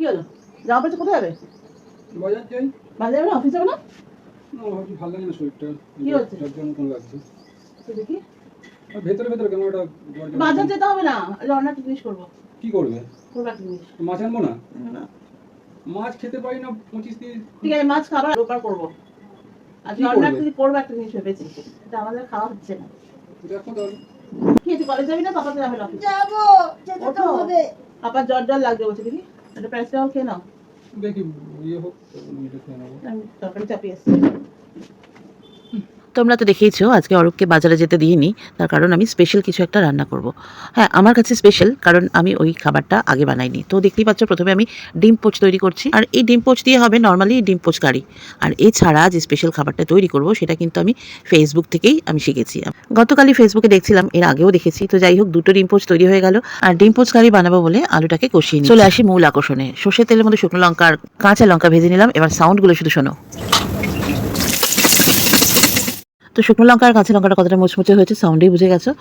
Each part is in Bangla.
হলো? জামা পড়ছে কোথায় যাবে? বাজার যাই। বাজার যাবে না? অফিস যাবে না? না ভাবছি ভালো লাগে না শরীরটা। কি হচ্ছে? জ্বর মতন লাগছে। দেখি। ভেতরে ভেতরে কেমন একটা জ্বর জ্বর। বাজার যেতে হবে না, রান্না জিনিস করবো। কি করবে? করবা জিনিস। মাছ আনবো না? না। মাছ খেতে পারি না 25-30। ঠিক আছে, মাছ খাবার রোববার করবো। আজ রান্না তুই করবো একটা জিনিস ভেবেছি। এটা আমাদের খাওয়া হচ্ছে না। দেখো তাহলে। কি তুই কলেজ যাবি না? পাপা তো যাবে অফিস। যাবো, যেতে তো হবে। পাপা জ্বর লাগছে বলছে, দেখি একটা প্যারাসিটামল খেয়ে নাও। দেখি ইয়ে হোক এটা খেয়ে নেবো। আমি তরকারি চাপিয়ে এসছি। তোমরা তো দেখেইছো আজকে অরূপকে বাজারে যেতে দিইনি, তার কারণ আমি স্পেশাল কিছু একটা রান্না করব। হ্যাঁ, আমার কাছে স্পেশাল, কারণ আমি ওই খাবারটা আগে বানাইনি। তো দেখতেই পাচ্ছ প্রথমে আমি ডিম পোচ তৈরি করছি, আর এই ডিম পোচ দিয়ে হবে নর্মালি ডিম পোচ কারি। আর এছাড়া যে স্পেশাল খাবারটা তৈরি করব সেটা কিন্তু আমি ফেসবুক থেকেই আমি শিখেছি। গতকালই ফেসবুকে দেখছিলাম, এর আগেও দেখেছি। তো যাই হোক, দুটো ডিম পোচ তৈরি হয়ে গেল। আর ডিম পোচ কারি বানাবো বলে আলুটাকে কষিয়ে নিই। চলে আসি মূল আকর্ষণে। সর্ষের তেলের মধ্যে শুকনো লঙ্কা আর কাঁচা লঙ্কা ভেজে নিলাম। এবার সাউন্ডগুলো শুধু শোনো। তো শুকনো লঙ্কা আর কাঁচা লঙ্কাটা কতটা মুচমুচে হয়েছে সাউন্ডেই বুঝে গেছো।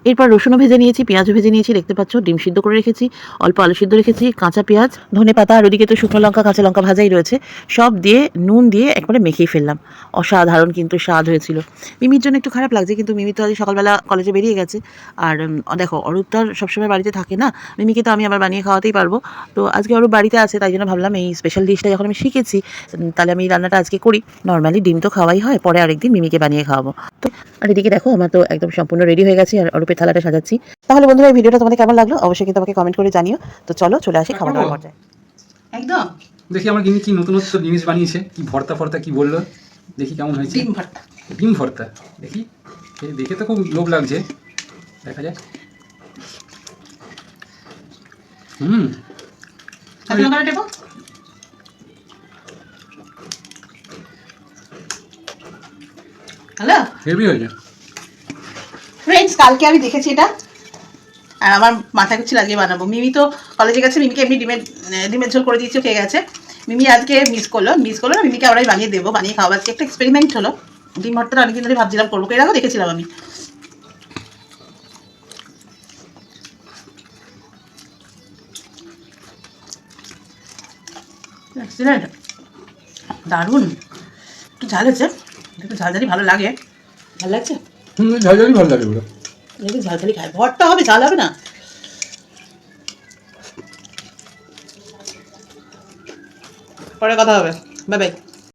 এরপর রসুনও ভেজে নিয়েছি, পেঁয়াজও ভেজে নিয়েছি, দেখতে পাচ্ছ। ডিম সিদ্ধ করে রেখেছি, অল্প আলু সিদ্ধ রেখেছি, কাঁচা পেঁয়াজ, ধনে পাতা, আর ওদিকে তো শুকনো লঙ্কা কাঁচা লঙ্কা ভাজাই রয়েছে। সব দিয়ে নুন দিয়ে একবারে মেখেই ফেললাম। অসাধারণ কিন্তু স্বাদ হয়েছিল। মিমির জন্য একটু খারাপ লাগছে, কিন্তু মিমি তো আজ সকালবেলা কলেজে বেরিয়ে গেছে। আর দেখো, অরূপ তো আর সবসময় বাড়িতে থাকে না, মিমিকে তো আমি আবার বানিয়ে খাওয়াতেই পারবো। তো আজকে অরূপ বাড়িতে আছে, তাই জন্য ভাবলাম এই স্পেশাল ডিশটা যখন আমি শিখেছি, তাহলে আমি এই রান্নাটা আজকে করি। নর্মালি ডিম তো খাওয়াই হয়, পরে আরেকদিন মিমিকে বানিয়ে খাওয়াবো। তো আর এদিকে দেখো, আমার তো একদম সম্পূর্ণ রেডি হয়ে গেছে, আর অরূপের থালাটা সাজাচ্ছি। তাহলে বন্ধুরা, এই ভিডিওটা তোমাদের কেমন লাগলো অবশ্যই কিন্তু আমাকে কমেন্ট করে জানিও। তো চলো চলে আসি খাওয়া দাওয়ার পর্যায়ে। একদম দেখি আমার গিনি কি নতুনত্ব জিনিস বানিয়েছে, কি ভর্তা ফর্তা কি বললো, দেখি কেমন হয়েছে। ডিম ভর্তা। ডিম ভর্তা দেখি, এই দেখে তো খুব লোভ লাগছে, দেখা যায়। কাঁচা লঙ্কাটা টেপো। হ্যালো হেভি হয়েছে। ফ্রেন্ডস, কালকে আমি দেখেছি এটা, আর আমার মাথা কিছু লাগিয়ে বানাবো। মিমি তো কলেজে গেছে, মিমিকে এমনি ডিমের ঝোল করে দিয়েছি, খেয়ে গেছে। মিমি আজকে মিস করলো না, মিমিকে আমরাই বানিয়ে দেবো, বানিয়ে খাওয়া। আজকে একটা এক্সপেরিমেন্ট হলো। ডিম ভর্তাটা অনেকদিন ধরে ভাবছিলাম করবো, এর আগেও দেখেছিলাম আমি। এক্সিলেন্ট, দারুণ। একটু ঝাল হয়েছে, একটু ঝালঝালি ভালো লাগে। ভালো লাগছে, ঝালঝালি ভালো লাগে ওরা। একটু ঝালঝালি খায়, ভর্তা হবে, ঝাল হবে না। পরে কথা হবে, বাই বাই।